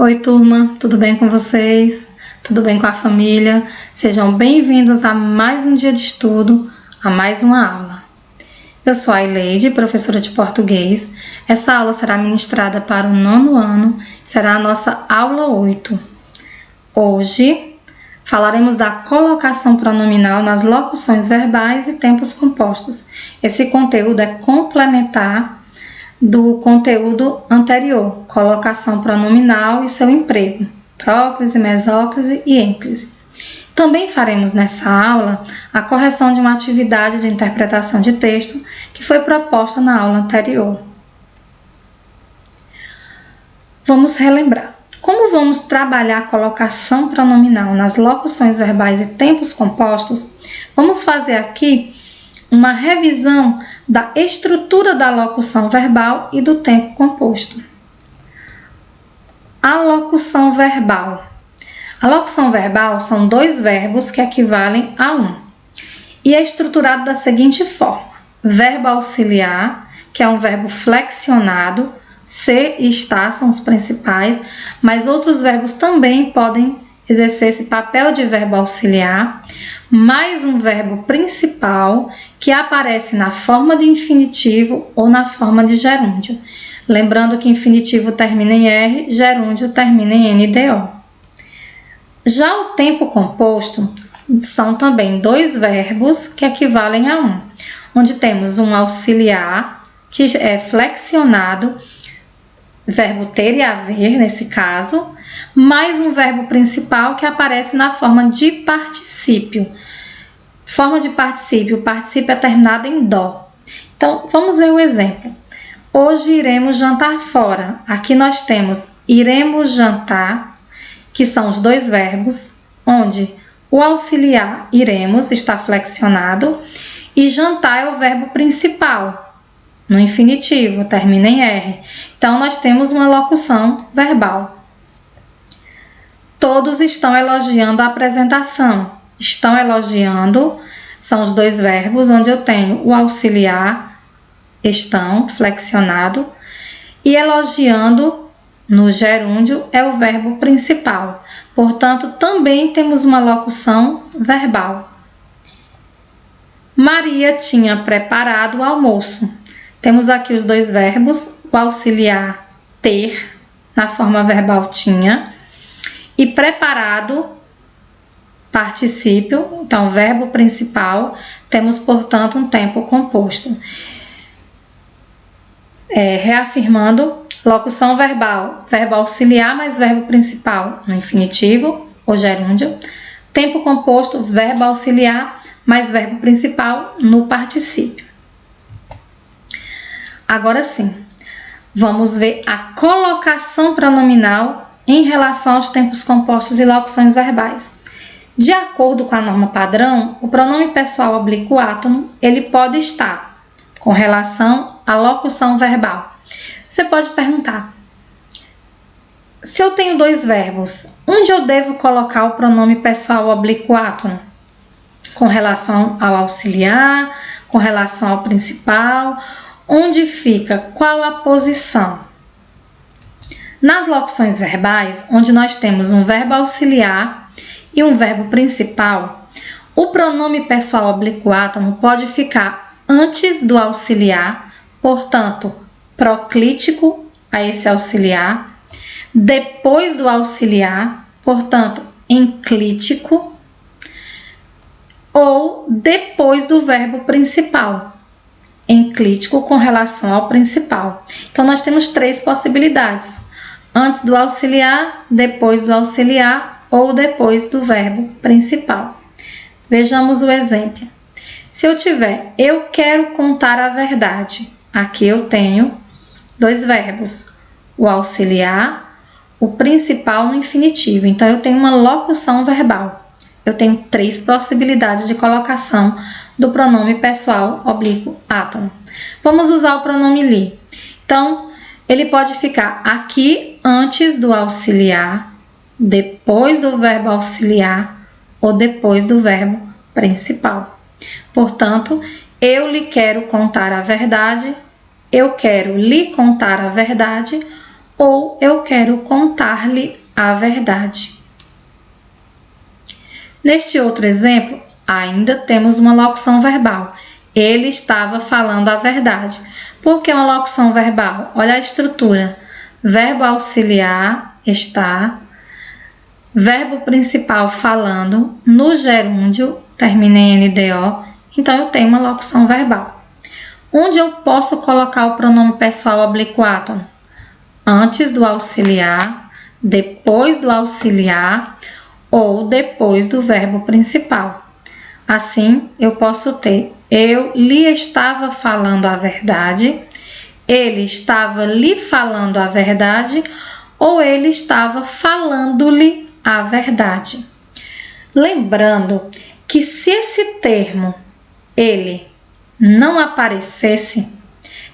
Oi, turma, tudo bem com vocês? Tudo bem com a família? Sejam bem-vindos a mais um dia de estudo, a mais uma aula. Eu sou a Ileide, professora de português. Essa aula será ministrada para o 9º ano, será a nossa aula 8. Hoje falaremos da colocação pronominal nas locuções verbais e tempos compostos. Esse conteúdo é complementar do conteúdo anterior, colocação pronominal e seu emprego, próclise, mesóclise e ênclise. Também faremos nessa aula a correção de uma atividade de interpretação de texto que foi proposta na aula anterior. Vamos relembrar. Como vamos trabalhar a colocação pronominal nas locuções verbais e tempos compostos, vamos fazer aqui uma revisão da estrutura da locução verbal e do tempo composto. A locução verbal. A locução verbal são dois verbos que equivalem a um e é estruturado da seguinte forma: verbo auxiliar, que é um verbo flexionado, ser e estar são os principais, mas outros verbos também podem exercer esse papel de verbo auxiliar, mais um verbo principal que aparece na forma de infinitivo ou na forma de gerúndio. Lembrando que infinitivo termina em R, gerúndio termina em NDO. Já o tempo composto são também dois verbos que equivalem a um, onde temos um auxiliar, que é flexionado, verbo ter e haver nesse caso, mais um verbo principal que aparece na forma de particípio. Forma de particípio, o particípio é terminado em dó. Então, vamos ver o exemplo. Hoje iremos jantar fora. Aqui nós temos iremos jantar, que são os dois verbos, onde o auxiliar iremos está flexionado e jantar é o verbo principal, no infinitivo, termina em R. Então, nós temos uma locução verbal. Todos estão elogiando a apresentação. Estão elogiando são os dois verbos, onde eu tenho o auxiliar, estão, flexionado, e elogiando, no gerúndio, é o verbo principal. Portanto, também temos uma locução verbal. Maria tinha preparado o almoço. Temos aqui os dois verbos, o auxiliar ter, na forma verbal tinha, e preparado, particípio, então verbo principal, temos, portanto, um tempo composto. Reafirmando, locução verbal, verbo auxiliar mais verbo principal no infinitivo ou gerúndio, tempo composto, verbo auxiliar mais verbo principal no particípio. Agora sim, vamos ver a colocação pronominal em relação aos tempos compostos e locuções verbais. De acordo com a norma padrão, o pronome pessoal oblíquo átono, ele pode estar com relação à locução verbal. Você pode perguntar, se eu tenho dois verbos, onde eu devo colocar o pronome pessoal oblíquo átono? Com relação ao auxiliar, com relação ao principal, onde fica? Qual a posição? Nas locuções verbais, onde nós temos um verbo auxiliar e um verbo principal, o pronome pessoal oblíquo átono pode ficar antes do auxiliar, portanto, proclítico a esse auxiliar, depois do auxiliar, portanto, enclítico, ou depois do verbo principal, enclítico com relação ao principal. Então, nós temos três possibilidades: antes do auxiliar, depois do auxiliar ou depois do verbo principal. Vejamos o exemplo. Se eu tiver, eu quero contar a verdade. Aqui eu tenho dois verbos, o auxiliar, o principal no infinitivo. Então, eu tenho uma locução verbal. Eu tenho três possibilidades de colocação do pronome pessoal oblíquo átono. Vamos usar o pronome li. Então, ele pode ficar aqui antes do auxiliar, depois do verbo auxiliar ou depois do verbo principal. Portanto, eu lhe quero contar a verdade, eu quero lhe contar a verdade ou eu quero contar-lhe a verdade. Neste outro exemplo, ainda temos uma locução verbal. Ele estava falando a verdade. Por que uma locução verbal? Olha a estrutura. Verbo auxiliar, está. Verbo principal, falando. No gerúndio, termina em NDO. Então, eu tenho uma locução verbal. Onde eu posso colocar o pronome pessoal oblíquo átono? Antes do auxiliar, depois do auxiliar ou depois do verbo principal. Assim, eu posso ter: eu lhe estava falando a verdade, ele estava lhe falando a verdade ou ele estava falando-lhe a verdade. Lembrando que se esse termo, ele, não aparecesse,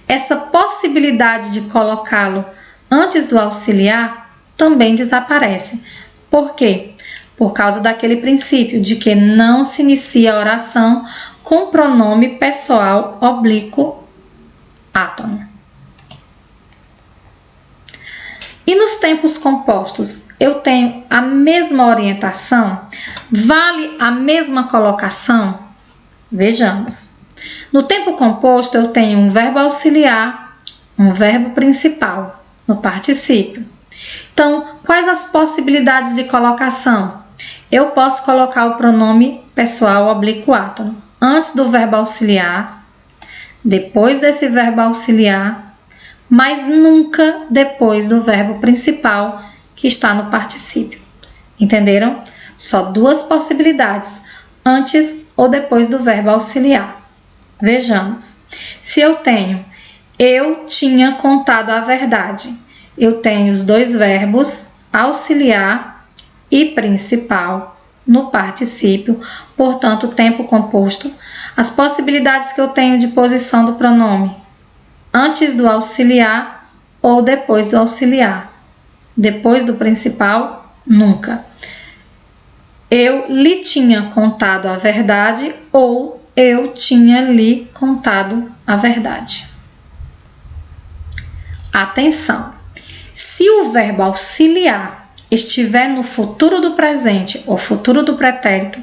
essa possibilidade de colocá-lo antes do auxiliar também desaparece. Por quê? Por causa daquele princípio de que não se inicia a oração com pronome pessoal oblíquo átono. E nos tempos compostos, eu tenho a mesma orientação? Vale a mesma colocação? Vejamos. No tempo composto, eu tenho um verbo auxiliar, um verbo principal, no particípio. Então, quais as possibilidades de colocação? Eu posso colocar o pronome pessoal oblíquo átono antes do verbo auxiliar, depois desse verbo auxiliar, mas nunca depois do verbo principal que está no particípio. Entenderam? Só duas possibilidades, antes ou depois do verbo auxiliar. Vejamos. Se eu tenho eu tinha contado a verdade, eu tenho os dois verbos auxiliar e principal no particípio, portanto, tempo composto. As possibilidades que eu tenho de posição do pronome: antes do auxiliar ou depois do auxiliar. Depois do principal, nunca. Eu lhe tinha contado a verdade ou eu tinha lhe contado a verdade. Atenção! Se o verbo auxiliar estiver no futuro do presente ou futuro do pretérito,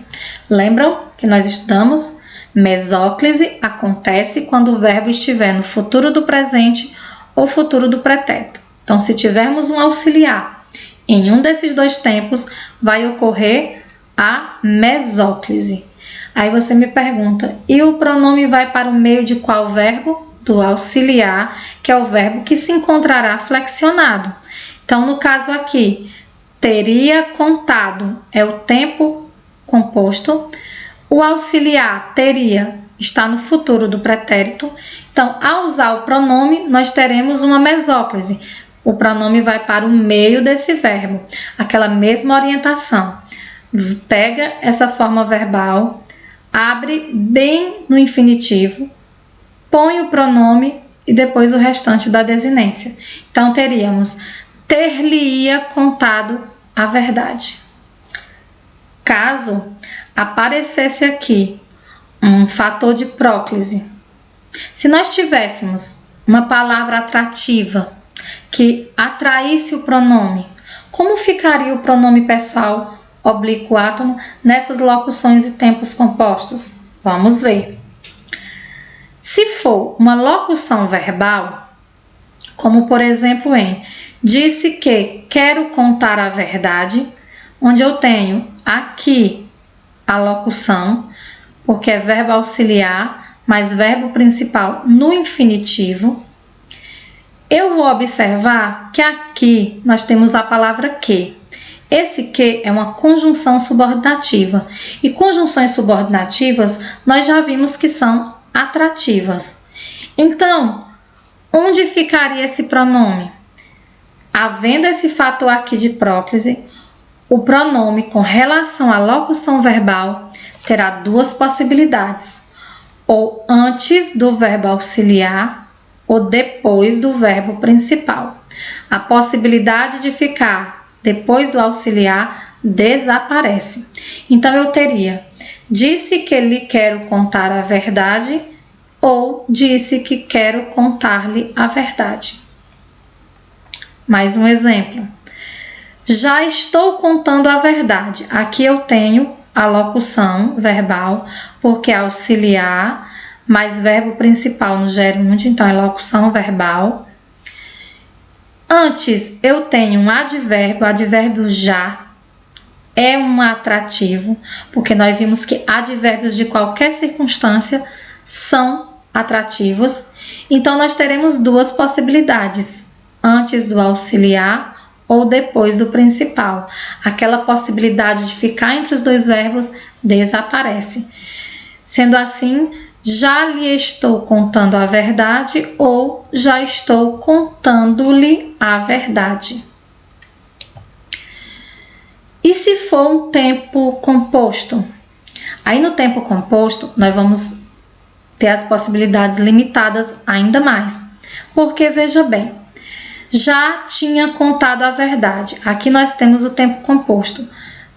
lembram que nós estudamos? Mesóclise acontece quando o verbo estiver no futuro do presente ou futuro do pretérito. Então, se tivermos um auxiliar em um desses dois tempos, vai ocorrer a mesóclise. Aí você me pergunta, e o pronome vai para o meio de qual verbo? Do auxiliar, que é o verbo que se encontrará flexionado. Então, no caso aqui, teria contado é o tempo composto. O auxiliar teria está no futuro do pretérito. Então, ao usar o pronome, nós teremos uma mesóclise. O pronome vai para o meio desse verbo, aquela mesma orientação. Pega essa forma verbal, abre bem no infinitivo, põe o pronome e depois o restante da desinência. Então, teríamos ter-lhe-ia contado a verdade. Caso aparecesse aqui um fator de próclise, se nós tivéssemos uma palavra atrativa que atraísse o pronome, como ficaria o pronome pessoal oblíquo átono nessas locuções e tempos compostos? Vamos ver. Se for uma locução verbal, como por exemplo em disse que quero contar a verdade, onde eu tenho aqui a locução, porque é verbo auxiliar, mais verbo principal no infinitivo, eu vou observar que aqui nós temos a palavra que. Esse que é uma conjunção subordinativa. E conjunções subordinativas nós já vimos que são atrativas. Então, onde ficaria esse pronome? Havendo esse fator aqui de próclise, o pronome com relação à locução verbal terá duas possibilidades: ou antes do verbo auxiliar ou depois do verbo principal. A possibilidade de ficar depois do auxiliar desaparece. Então, eu teria disse que lhe quero contar a verdade ou disse que quero contar-lhe a verdade. Mais um exemplo. Já estou contando a verdade. Aqui eu tenho a locução verbal, porque é auxiliar, mais verbo principal no gerúndio, então é locução verbal. Antes eu tenho um advérbio, o advérbio já é um atrativo, porque nós vimos que advérbios de qualquer circunstância são atrativos. Então nós teremos duas possibilidades, antes do auxiliar ou depois do principal. Aquela possibilidade de ficar entre os dois verbos desaparece. Sendo assim, já lhe estou contando a verdade ou já estou contando-lhe a verdade. E se for um tempo composto? Aí no tempo composto, nós vamos ter as possibilidades limitadas ainda mais. Porque, veja bem, já tinha contado a verdade. Aqui nós temos o tempo composto.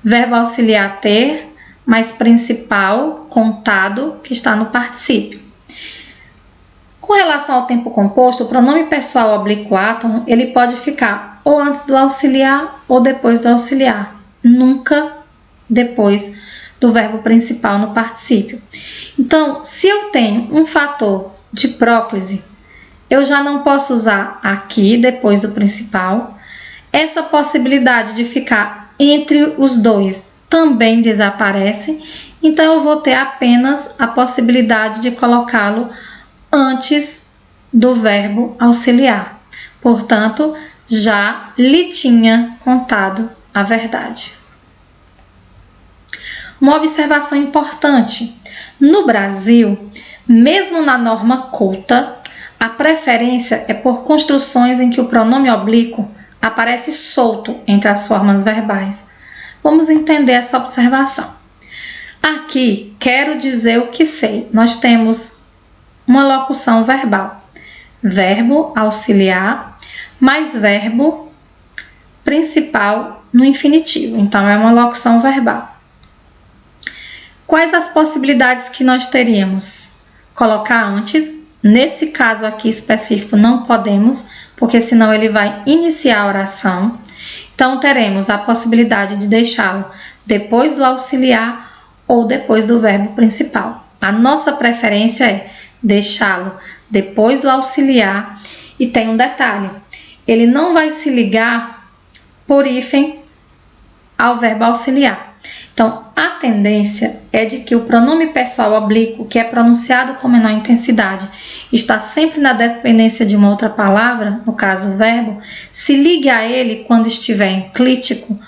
Verbo auxiliar ter, mais principal, contado, que está no particípio. Com relação ao tempo composto, o pronome pessoal oblíquo átomo, ele pode ficar ou antes do auxiliar ou depois do auxiliar. Nunca depois do verbo principal no particípio. Então, se eu tenho um fator de próclise, eu já não posso usar aqui depois do principal. Essa possibilidade de ficar entre os dois também desaparece. Então, eu vou ter apenas a possibilidade de colocá-lo antes do verbo auxiliar. Portanto, já lhe tinha contado a verdade. Uma observação importante. No Brasil, mesmo na norma culta, a preferência é por construções em que o pronome oblíquo aparece solto entre as formas verbais. Vamos entender essa observação. Aqui, quero dizer o que sei. Nós temos uma locução verbal. Verbo auxiliar mais verbo principal no infinitivo. Então, é uma locução verbal. Quais as possibilidades que nós teríamos? Colocar antes. Nesse caso aqui específico não podemos, porque senão ele vai iniciar a oração. Então, teremos a possibilidade de deixá-lo depois do auxiliar ou depois do verbo principal. A nossa preferência é deixá-lo depois do auxiliar e tem um detalhe. Ele não vai se ligar por hífen ao verbo auxiliar. Então, a tendência é de que o pronome pessoal oblíquo, que é pronunciado com menor intensidade, está sempre na dependência de uma outra palavra, no caso o verbo, se ligue a ele quando estiver enclítico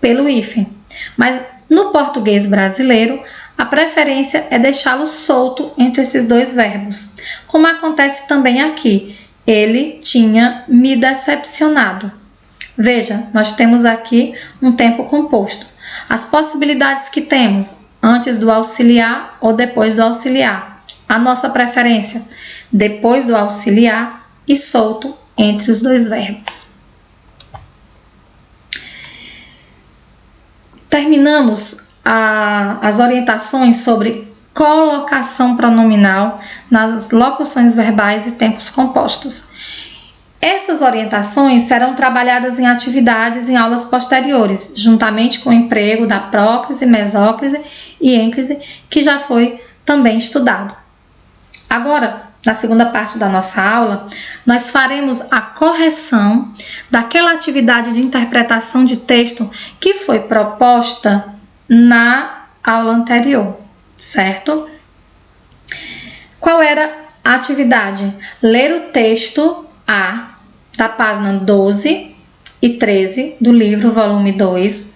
pelo hífen. Mas no português brasileiro, a preferência é deixá-lo solto entre esses dois verbos. Como acontece também aqui, ele tinha me decepcionado. Veja, nós temos aqui um tempo composto. As possibilidades que temos antes do auxiliar ou depois do auxiliar. A nossa preferência depois do auxiliar e solto entre os dois verbos. Terminamos as orientações sobre colocação pronominal nas locuções verbais e tempos compostos. Essas orientações serão trabalhadas em atividades em aulas posteriores, juntamente com o emprego da próclise, mesóclise e ênclise, que já foi também estudado. Agora, na segunda parte da nossa aula, nós faremos a correção daquela atividade de interpretação de texto que foi proposta na aula anterior, certo? Qual era a atividade? Ler o texto A da página 12 e 13 do livro volume 2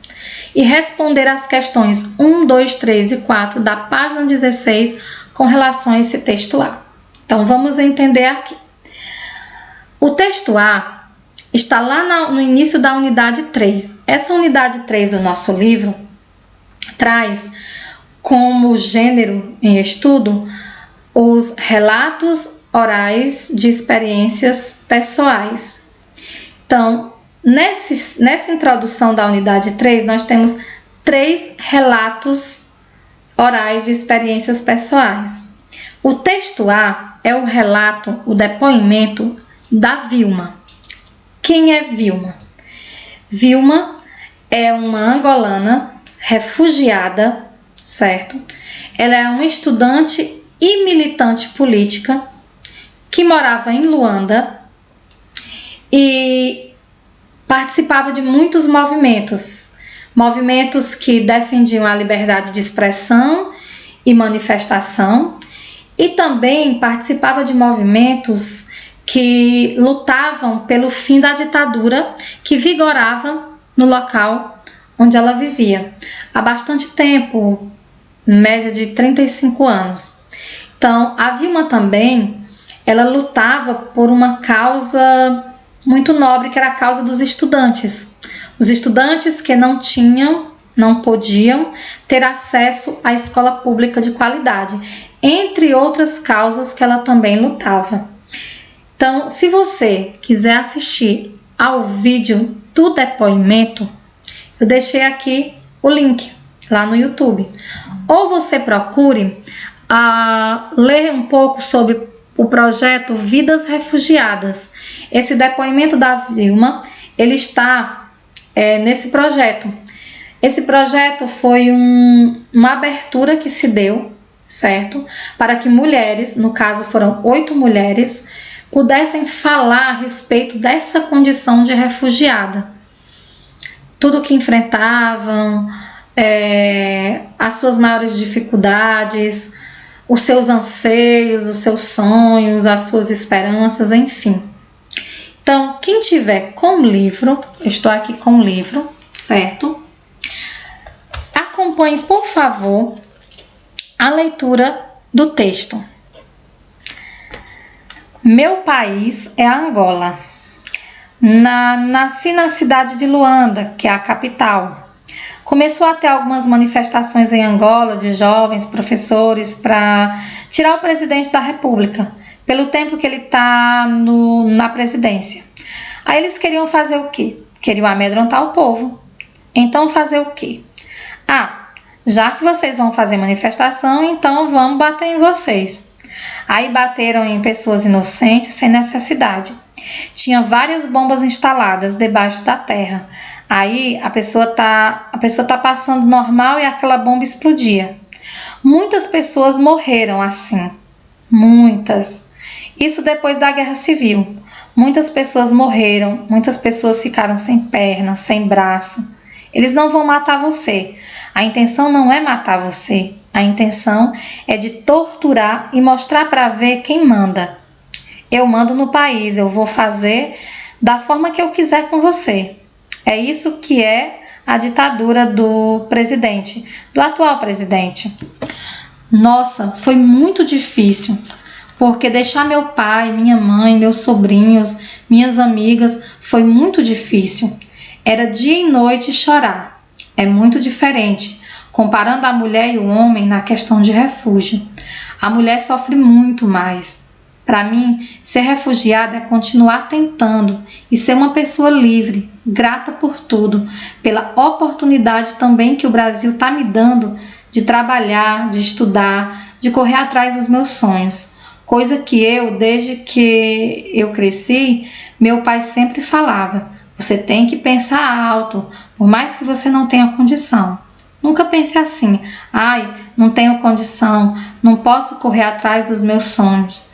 e responder às questões 1, 2, 3 e 4 da página 16 com relação a esse texto A. Então, vamos entender aqui. O texto A está lá no início da unidade 3. Essa unidade 3 do nosso livro traz como gênero em estudo os relatos orais de experiências pessoais. Então, nessa introdução da unidade 3, nós temos 3 relatos orais de experiências pessoais. O texto A é o relato, o depoimento da Vilma, Quem é Vilma? Vilma é uma angolana refugiada, certo? Ela é uma estudante e militante política que morava em Luanda e participava de muitos movimentos que defendiam a liberdade de expressão e manifestação, e também participava de movimentos que lutavam pelo fim da ditadura que vigorava no local onde ela vivia há bastante tempo, média de 35 anos. Então, a Vilma também, ela lutava por uma causa muito nobre, que era a causa dos estudantes. Os estudantes que não podiam ter acesso à escola pública de qualidade, entre outras causas que ela também lutava. Então, se você quiser assistir ao vídeo do depoimento, eu deixei aqui o link lá no YouTube. Ou você procure ler um pouco sobre o projeto Vidas Refugiadas. Esse depoimento da Vilma, ele está nesse projeto. Esse projeto foi uma abertura que se deu, certo? Para que mulheres, no caso foram 8 mulheres, pudessem falar a respeito dessa condição de refugiada. Tudo o que enfrentavam, as suas maiores dificuldades, os seus anseios, os seus sonhos, as suas esperanças, enfim. Então, quem tiver com o livro, eu estou aqui com o livro, certo? Acompanhe, por favor, a leitura do texto. Meu país é Angola. Nasci na cidade de Luanda, que é a capital. Começou a ter algumas manifestações em Angola de jovens professores para tirar o presidente da República, pelo tempo que ele está na presidência. Aí eles queriam fazer o quê? Queriam amedrontar o povo. Então fazer o quê? Já que vocês vão fazer manifestação, então vamos bater em vocês. Aí bateram em pessoas inocentes sem necessidade. Tinha várias bombas instaladas debaixo da terra. Aí a pessoa tá passando normal e aquela bomba explodia. Muitas pessoas morreram assim. Muitas. Isso depois da Guerra Civil. Muitas pessoas morreram, muitas pessoas ficaram sem perna, sem braço. Eles não vão matar você. A intenção não é matar você. A intenção é de torturar e mostrar para ver quem manda. Eu mando no país, eu vou fazer da forma que eu quiser com você. É isso que é a ditadura do presidente, do atual presidente. Nossa, foi muito difícil, porque deixar meu pai, minha mãe, meus sobrinhos, minhas amigas, foi muito difícil. Era dia e noite chorar. É muito diferente, comparando a mulher e o homem na questão de refúgio. A mulher sofre muito mais. Para mim, ser refugiada é continuar tentando e ser uma pessoa livre, grata por tudo, pela oportunidade também que o Brasil está me dando de trabalhar, de estudar, de correr atrás dos meus sonhos. Coisa que desde que eu cresci, meu pai sempre falava: você tem que pensar alto, por mais que você não tenha condição. Nunca pense assim: não tenho condição, não posso correr atrás dos meus sonhos.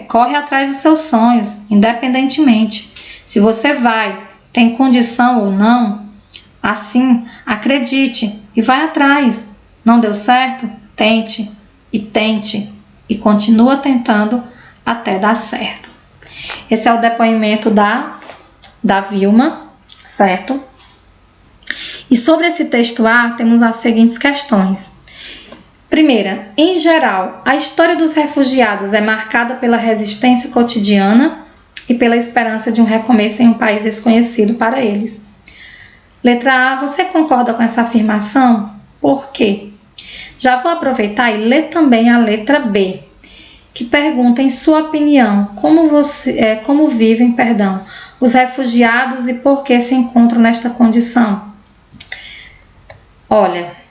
Corre atrás dos seus sonhos, independentemente. Se você tem condição ou não, assim, acredite e vai atrás. Não deu certo? Tente e continua tentando até dar certo. Esse é o depoimento da Vilma, certo? E sobre esse texto A, temos as seguintes questões. Primeira, em geral, a história dos refugiados é marcada pela resistência cotidiana e pela esperança de um recomeço em um país desconhecido para eles. Letra A, você concorda com essa afirmação? Por quê? Já vou aproveitar e ler também a letra B, que pergunta, em sua opinião, como vivem os refugiados e por que se encontram nesta condição? Olha,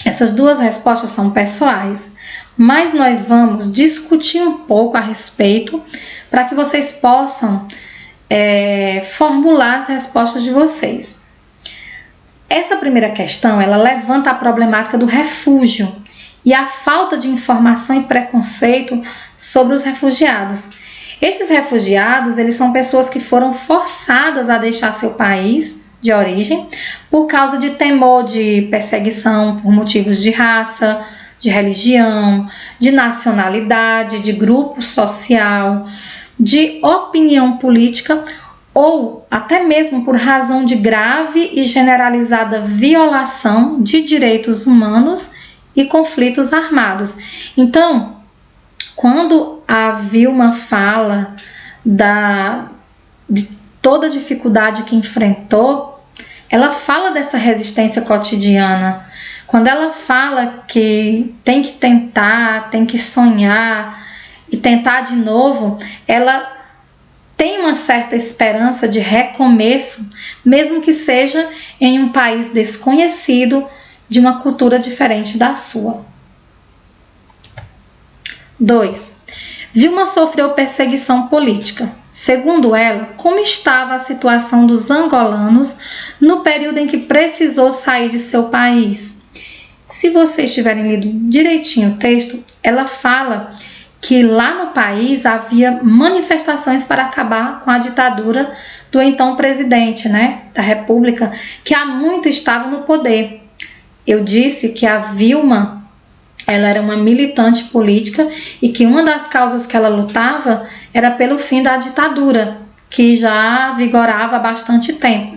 essas duas respostas são pessoais, mas nós vamos discutir um pouco a respeito para que vocês possam formular as respostas de vocês. Essa primeira questão, ela levanta a problemática do refúgio e a falta de informação e preconceito sobre os refugiados. Esses refugiados, eles são pessoas que foram forçadas a deixar seu país de origem por causa de temor de perseguição por motivos de raça, de religião, de nacionalidade, de grupo social, de opinião política ou até mesmo por razão de grave e generalizada violação de direitos humanos e conflitos armados. Então, quando a Vilma fala de toda a dificuldade que enfrentou, ela fala dessa resistência cotidiana. Quando ela fala que tem que tentar, tem que sonhar e tentar de novo, ela tem uma certa esperança de recomeço, mesmo que seja em um país desconhecido, de uma cultura diferente da sua. 2. Vilma sofreu perseguição política. Segundo ela, como estava a situação dos angolanos no período em que precisou sair de seu país? Se vocês tiverem lido direitinho o texto, ela fala que lá no país havia manifestações para acabar com a ditadura do então presidente, da República, que há muito estava no poder. Eu disse que a Vilma, ela era uma militante política e que uma das causas que ela lutava era pelo fim da ditadura, que já vigorava há bastante tempo,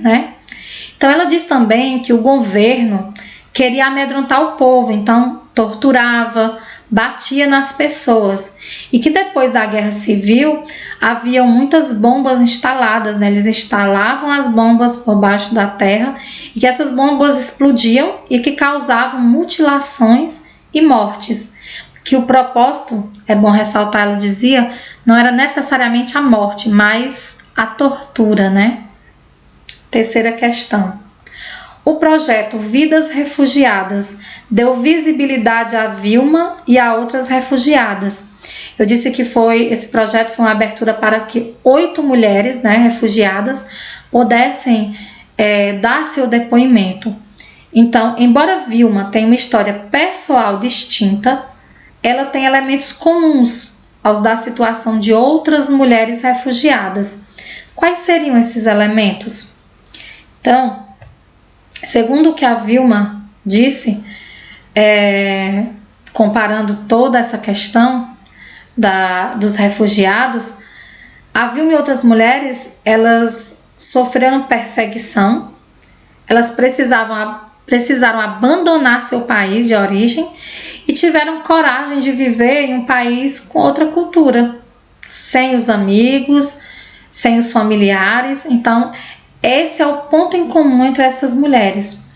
Então ela diz também que o governo queria amedrontar o povo, então torturava, batia nas pessoas e que depois da Guerra Civil haviam muitas bombas instaladas, Eles instalavam as bombas por baixo da terra e que essas bombas explodiam e que causavam mutilações e mortes. Que o propósito, é bom ressaltar, ela dizia, não era necessariamente a morte, mas a tortura, Terceira questão. O projeto Vidas Refugiadas deu visibilidade a Vilma e a outras refugiadas. Eu disse que esse projeto foi uma abertura para que 8 mulheres, refugiadas, pudessem dar seu depoimento. Então, embora Vilma tenha uma história pessoal distinta, ela tem elementos comuns aos da situação de outras mulheres refugiadas. Quais seriam esses elementos? Então, segundo o que a Vilma disse, comparando toda essa questão dos refugiados, a Vilma e outras mulheres, elas sofreram perseguição, elas precisaram abandonar seu país de origem e tiveram coragem de viver em um país com outra cultura, sem os amigos, sem os familiares. Então, esse é o ponto em comum entre essas mulheres.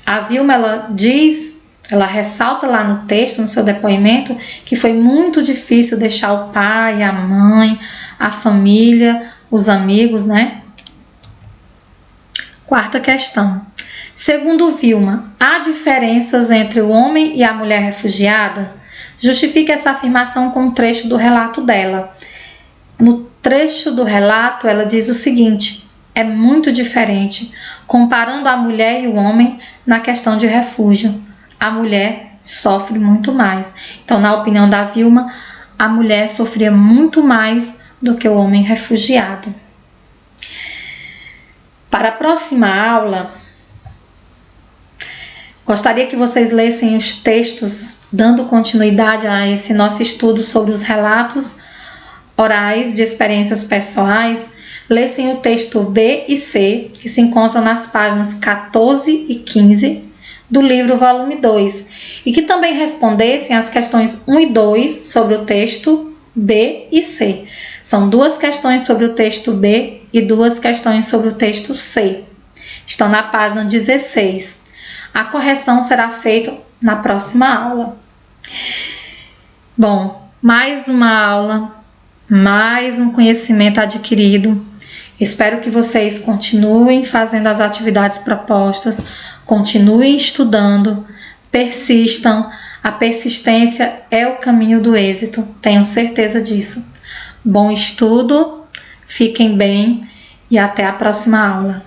A Vilma, ela ressalta lá no texto, no seu depoimento, que foi muito difícil deixar o pai, a mãe, a família, os amigos, Quarta questão. Segundo Vilma, há diferenças entre o homem e a mulher refugiada? Justifique essa afirmação com um trecho do relato dela. No trecho do relato, ela diz o seguinte: é muito diferente, comparando a mulher e o homem na questão de refúgio. A mulher sofre muito mais. Então, na opinião da Vilma, a mulher sofria muito mais do que o homem refugiado. Para a próxima aula, gostaria que vocês lessem os textos, dando continuidade a esse nosso estudo sobre os relatos orais de experiências pessoais. Lessem o texto B e C, que se encontram nas páginas 14 e 15 do livro volume 2, e que também respondessem as questões 1 e 2 sobre o texto B e C. São 2 questões sobre o texto B e 2 questões sobre o texto C. Estão na página 16. A correção será feita na próxima aula. Bom, mais uma aula, mais um conhecimento adquirido. Espero que vocês continuem fazendo as atividades propostas, continuem estudando, persistam. A persistência é o caminho do êxito, tenho certeza disso. Bom estudo, fiquem bem e até a próxima aula.